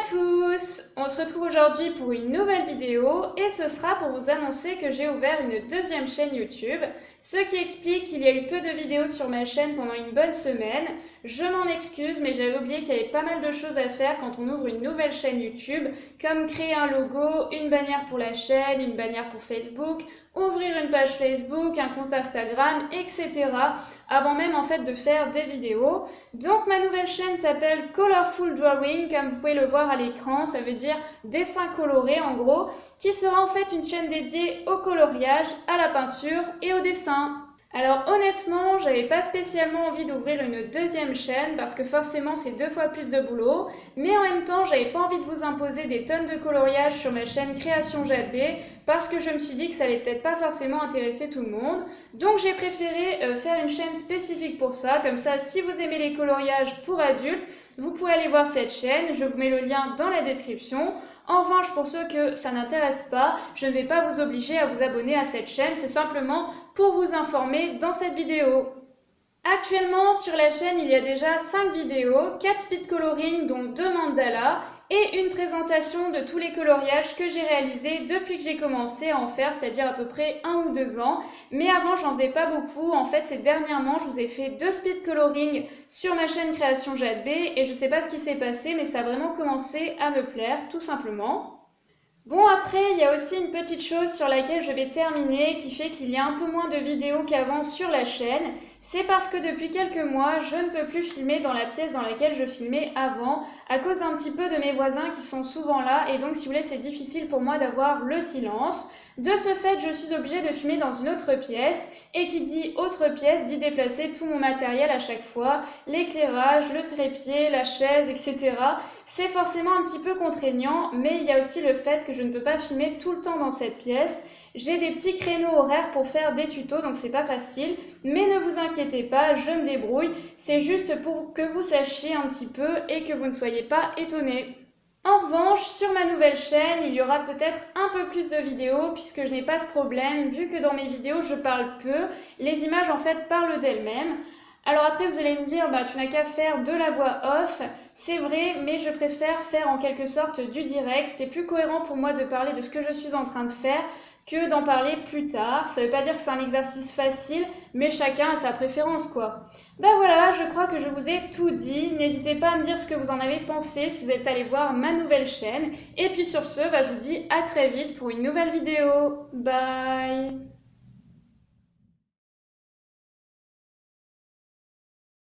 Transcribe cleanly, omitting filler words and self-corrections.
tous! On se retrouve aujourd'hui pour une nouvelle vidéo et ce sera pour vous annoncer que j'ai ouvert une deuxième chaîne YouTube, ce qui explique qu'il y a eu peu de vidéos sur ma chaîne pendant une bonne semaine. Je m'en excuse mais j'avais oublié qu'il y avait pas mal de choses à faire quand on ouvre une nouvelle chaîne YouTube, comme créer un logo, une bannière pour la chaîne, une bannière pour Facebook, ouvrir une page Facebook, un compte Instagram, etc. avant même en fait de faire des vidéos. Donc ma nouvelle chaîne s'appelle Colorful Drawing, comme vous pouvez le voir à l'écran, ça veut dire dessin coloré en gros, qui sera en fait une chaîne dédiée au coloriage, à la peinture et au dessin. Alors honnêtement, j'avais pas spécialement envie d'ouvrir une deuxième chaîne parce que forcément c'est 2 fois plus de boulot, mais en même temps j'avais pas envie de vous imposer des tonnes de coloriage sur ma chaîne Création Jade B parce que je me suis dit que ça allait peut-être pas forcément intéresser tout le monde. Donc j'ai préféré faire une chaîne spécifique pour ça, comme ça si vous aimez les coloriages pour adultes, vous pouvez aller voir cette chaîne, je vous mets le lien dans la description. En revanche, pour ceux que ça n'intéresse pas, je ne vais pas vous obliger à vous abonner à cette chaîne, c'est simplement pour vous informer dans cette vidéo. Actuellement, sur la chaîne, il y a déjà 5 vidéos, 4 speed coloring dont 2 mandalas et une présentation de tous les coloriages que j'ai réalisés depuis que j'ai commencé à en faire, c'est-à-dire à peu près 1 ou 2 ans. Mais avant, j'en faisais pas beaucoup. En fait, c'est dernièrement, je vous ai fait 2 speed coloring sur ma chaîne Création Jade B et je sais pas ce qui s'est passé, mais ça a vraiment commencé à me plaire, tout simplement. Bon, après, il y a aussi une petite chose sur laquelle je vais terminer qui fait qu'il y a un peu moins de vidéos qu'avant sur la chaîne. C'est parce que depuis quelques mois, je ne peux plus filmer dans la pièce dans laquelle je filmais avant à cause un petit peu de mes voisins qui sont souvent là et donc si vous voulez c'est difficile pour moi d'avoir le silence. De ce fait, je suis obligée de filmer dans une autre pièce et qui dit autre pièce dit déplacer tout mon matériel à chaque fois, l'éclairage, le trépied, la chaise, etc. C'est forcément un petit peu contraignant, mais il y a aussi le fait que je ne peux pas filmer tout le temps dans cette pièce. J'ai des petits créneaux horaires pour faire des tutos, donc c'est pas facile, mais ne vous inquiétez pas, je me débrouille, c'est juste pour que vous sachiez un petit peu et que vous ne soyez pas étonnés. En revanche, sur ma nouvelle chaîne, il y aura peut-être un peu plus de vidéos puisque je n'ai pas ce problème, vu que dans mes vidéos je parle peu, les images en fait parlent d'elles-mêmes. Alors après vous allez me dire, tu n'as qu'à faire de la voix off, c'est vrai, mais je préfère faire en quelque sorte du direct, c'est plus cohérent pour moi de parler de ce que je suis en train de faire que d'en parler plus tard. Ça veut pas dire que c'est un exercice facile, mais chacun a sa préférence quoi. Voilà, je crois que je vous ai tout dit, n'hésitez pas à me dire ce que vous en avez pensé si vous êtes allé voir ma nouvelle chaîne, et puis sur ce, je vous dis à très vite pour une nouvelle vidéo. Bye!